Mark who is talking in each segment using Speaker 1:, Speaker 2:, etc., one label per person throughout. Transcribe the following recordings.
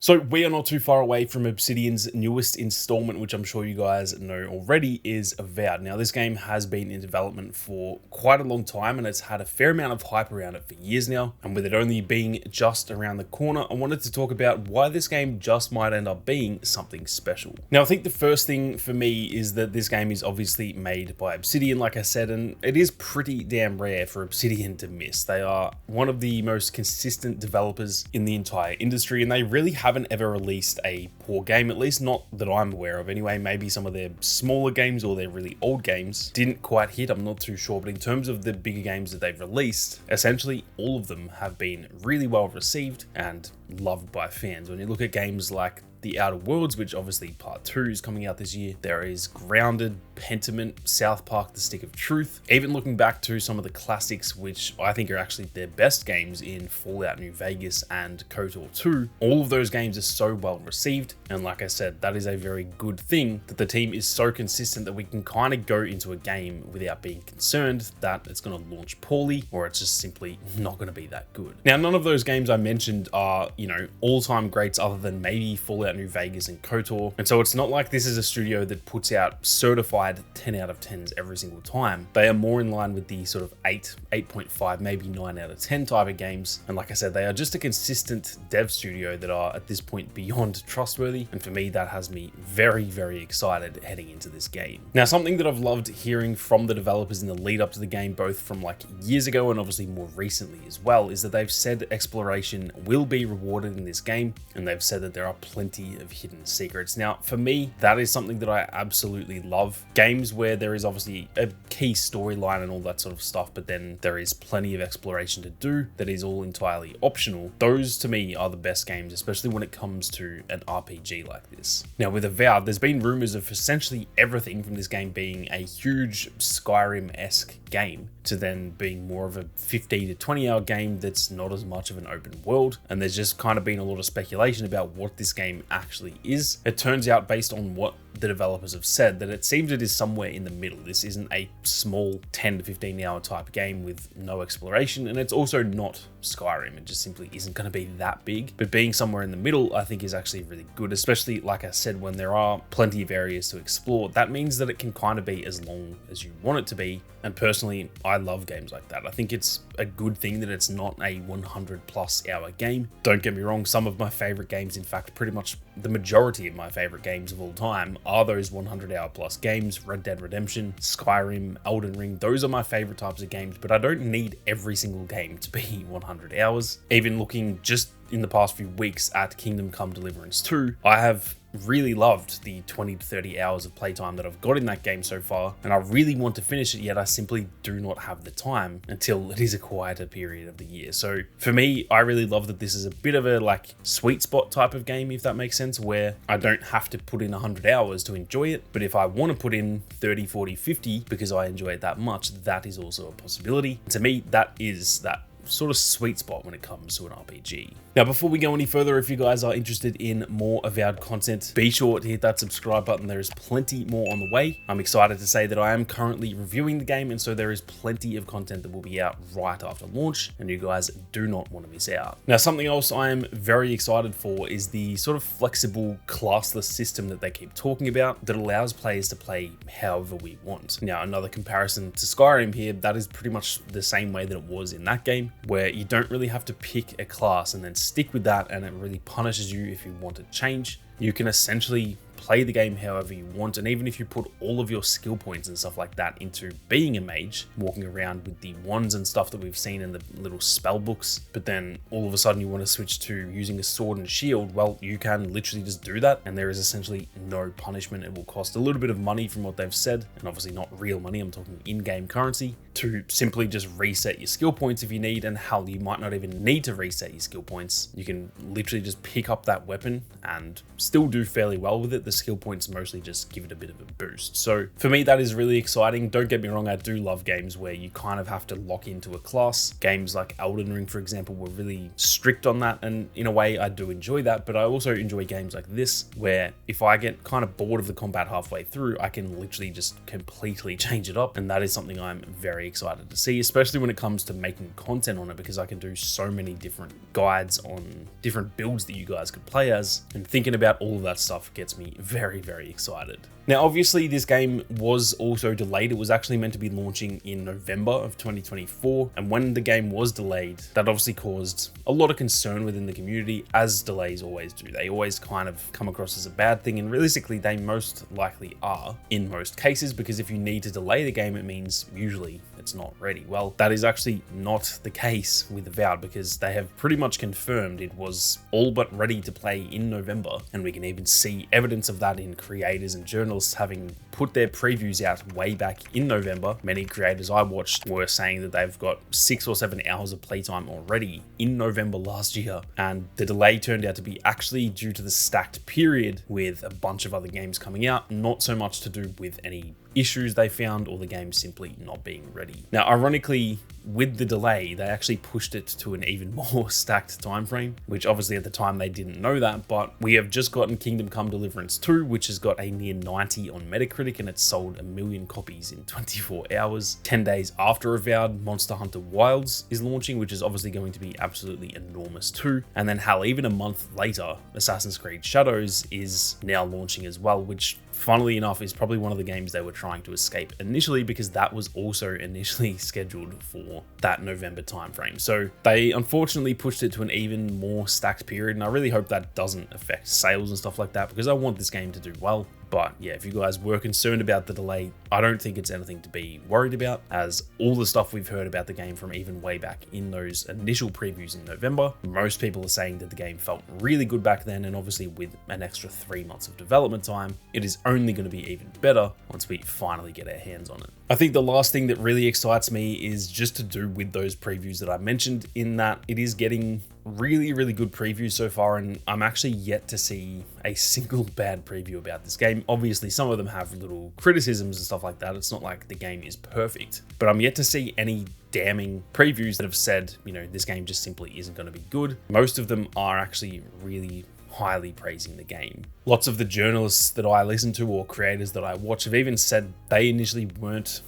Speaker 1: So we are not too far away from Obsidian's newest installment, which I'm sure you guys know already, is AVOWED. Now, this game has been in development for quite a long time, and it's had a fair amount of hype around it for years now. And with it only being just around the corner, I wanted to talk about why this game just might end up being something special. Now, I think the first thing for me is that this game is obviously made by Obsidian, like I said, and it is pretty damn rare for Obsidian to miss. They are one of the most consistent developers in the entire industry, and they really haven't ever released a poor game, at least not that I'm aware of anyway. Maybe some of their smaller games or their really old games didn't quite hit, I'm not too sure, but in terms of the bigger games that they've released, essentially all of them have been really well received and loved by fans. When you look at games like The Outer Worlds, which obviously part 2 is coming out this year. There is Grounded, Pentiment, South Park, The Stick of Truth. Even looking back to some of the classics, which I think are actually their best games in Fallout New Vegas and KOTOR 2. All of those games are so well received. And like I said, that is a very good thing that the team is so consistent that we can kind of go into a game without being concerned that it's going to launch poorly or it's just simply not going to be that good. Now, none of those games I mentioned are, all-time greats other than maybe Fallout New Vegas and KOTOR. And so it's not like this is a studio that puts out certified 10 out of 10s every single time. They are more in line with the sort of 8, 8.5, maybe 9 out of 10 type of games. And like I said, they are just a consistent dev studio that are at this point beyond trustworthy. And for me, that has me very, very excited heading into this game. Now, something that I've loved hearing from the developers in the lead up to the game, both from like years ago and obviously more recently as well, is that they've said exploration will be rewarded in this game. And they've said that there are plenty of hidden secrets. Now, for me, that is something that I absolutely love. Games where there is obviously a key storyline and all that sort of stuff, but then there is plenty of exploration to do that is all entirely optional. Those to me are the best games, especially when it comes to an RPG like this. Now, with AVOWED, there's been rumors of essentially everything from this game being a huge Skyrim-esque game to then being more of a 15 to 20 hour game that's not as much of an open world. And there's just kind of been a lot of speculation about what this game actually is. It turns out, based on what the developers have said, that it seems it is somewhere in the middle. This isn't a small 10 to 15 hour type game with no exploration, and it's also not Skyrim. It just simply isn't going to be that big. But being somewhere in the middle, I think, is actually really good, especially, like I said, when there are plenty of areas to explore. That means that it can kind of be as long as you want it to be. And personally, I love games like that. I think it's a good thing that it's not a 100+ hour game. Don't get me wrong, some of my favorite games, in fact, pretty much the majority of my favorite games of all time, are those 100-hour+ games. Red Dead Redemption, Skyrim, Elden Ring, those are my favorite types of games, but I don't need every single game to be 100 hours. Even looking just in the past few weeks at Kingdom Come Deliverance 2, I have really loved the 20 to 30 hours of playtime that I've got in that game so far, and I really want to finish it, yet I simply do not have the time until it is a quieter period of the year. So for me, I really love that this is a bit of a like sweet spot type of game, if that makes sense, where I don't have to put in 100 hours to enjoy it, but if I want to put in 30, 40, 50 because I enjoy it that much, that is also a possibility. And to me, that is that sort of sweet spot when it comes to an RPG. Now, before we go any further, if you guys are interested in more AVOWED content, be sure to hit that subscribe button. There is plenty more on the way. I'm excited to say that I am currently reviewing the game, and so there is plenty of content that will be out right after launch, and you guys do not want to miss out. Now, something else I am very excited for is the sort of flexible classless system that they keep talking about that allows players to play however we want. Now, another comparison to Skyrim here, that is pretty much the same way that it was in that game, where you don't really have to pick a class and then stick with that, and it really punishes you if you want to change. You can essentially play the game however you want, and even if you put all of your skill points and stuff like that into being a mage, walking around with the wands and stuff that we've seen in the little spell books, but then all of a sudden you want to switch to using a sword and shield, well, you can literally just do that, and there is essentially no punishment. It will cost a little bit of money from what they've said, and obviously not real money, I'm talking in-game currency, to simply just reset your skill points if you need. And hell, you might not even need to reset your skill points. You can literally just pick up that weapon and still do fairly well with it. the skill points mostly just give it a bit of a boost. So for me, that is really exciting. Don't get me wrong, I do love games where you kind of have to lock into a class. Games like Elden Ring, for example, were really strict on that, and in a way I do enjoy that, but I also enjoy games like this where if I get kind of bored of the combat halfway through, I can literally just completely change it up, and that is something I'm very excited to see, especially when it comes to making content on it, because I can do so many different guides on different builds that you guys could play as, and thinking about all of that stuff gets me very, very excited. Now, obviously, this game was also delayed. It was actually meant to be launching in November of 2024. And when the game was delayed, that obviously caused a lot of concern within the community, as delays always do. They always kind of come across as a bad thing. And realistically, they most likely are in most cases, because if you need to delay the game, it means usually it's not ready. Well, that is actually not the case with AVOWED, because they have pretty much confirmed it was all but ready to play in November. And we can even see evidence of that in creators and journalists having put their previews out way back in November. Many creators I watched were saying that they've got 6 or 7 hours of playtime already in November last year, and the delay turned out to be actually due to the stacked period with a bunch of other games coming out, not so much to do with any issues they found or the game simply not being ready. Now, ironically, with the delay, they actually pushed it to an even more stacked time frame, which obviously at the time they didn't know that, but we have just gotten Kingdom Come Deliverance 2, which has got a near 90 on Metacritic, and it's sold 1 million copies in 24 hours. 10 days after AVOWED, Monster Hunter Wilds is launching, which is obviously going to be absolutely enormous too. And then hell, even a month later, Assassin's Creed Shadows is now launching as well, which funnily enough is probably one of the games they were trying to escape initially, because that was also initially scheduled for that November timeframe. So they unfortunately pushed it to an even more stacked period, and I really hope that doesn't affect sales and stuff like that, because I want this game to do well. But yeah, if you guys were concerned about the delay, I don't think it's anything to be worried about, as all the stuff we've heard about the game from even way back in those initial previews in November, most people are saying that the game felt really good back then, and obviously with an extra 3 months of development time, it is only going to be even better once we finally get our hands on it. I think the last thing that really excites me is just to do with those previews that I mentioned, in that it is getting really, really good previews so far, and I'm actually yet to see a single bad preview about this game. Obviously, some of them have little criticisms and stuff like that. It's not like the game is perfect, but I'm yet to see any damning previews that have said, you know, this game just simply isn't going to be good. Most of them are actually really highly praising the game. Lots of the journalists that I listen to or creators that I watch have even said they initially weren't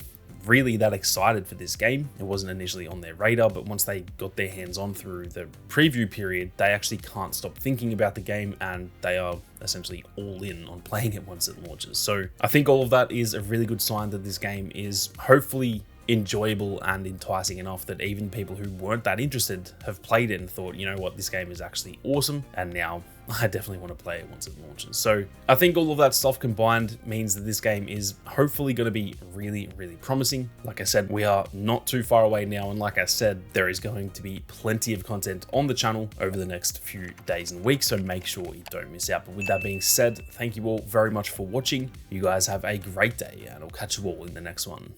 Speaker 1: really that excited for this game. It wasn't initially on their radar, but once they got their hands on through the preview period, they actually can't stop thinking about the game, and they are essentially all in on playing it once it launches. So I think all of that is a really good sign that this game is hopefully enjoyable and enticing enough that even people who weren't that interested have played it and thought, you know what, this game is actually awesome, and now I definitely want to play it once it launches. So I think all of that stuff combined means that this game is hopefully going to be really, really promising. Like I said, we are not too far away now, and like I said, there is going to be plenty of content on the channel over the next few days and weeks, so make sure you don't miss out. But with that being said, thank you all very much for watching. You guys have a great day, and I'll catch you all in the next one.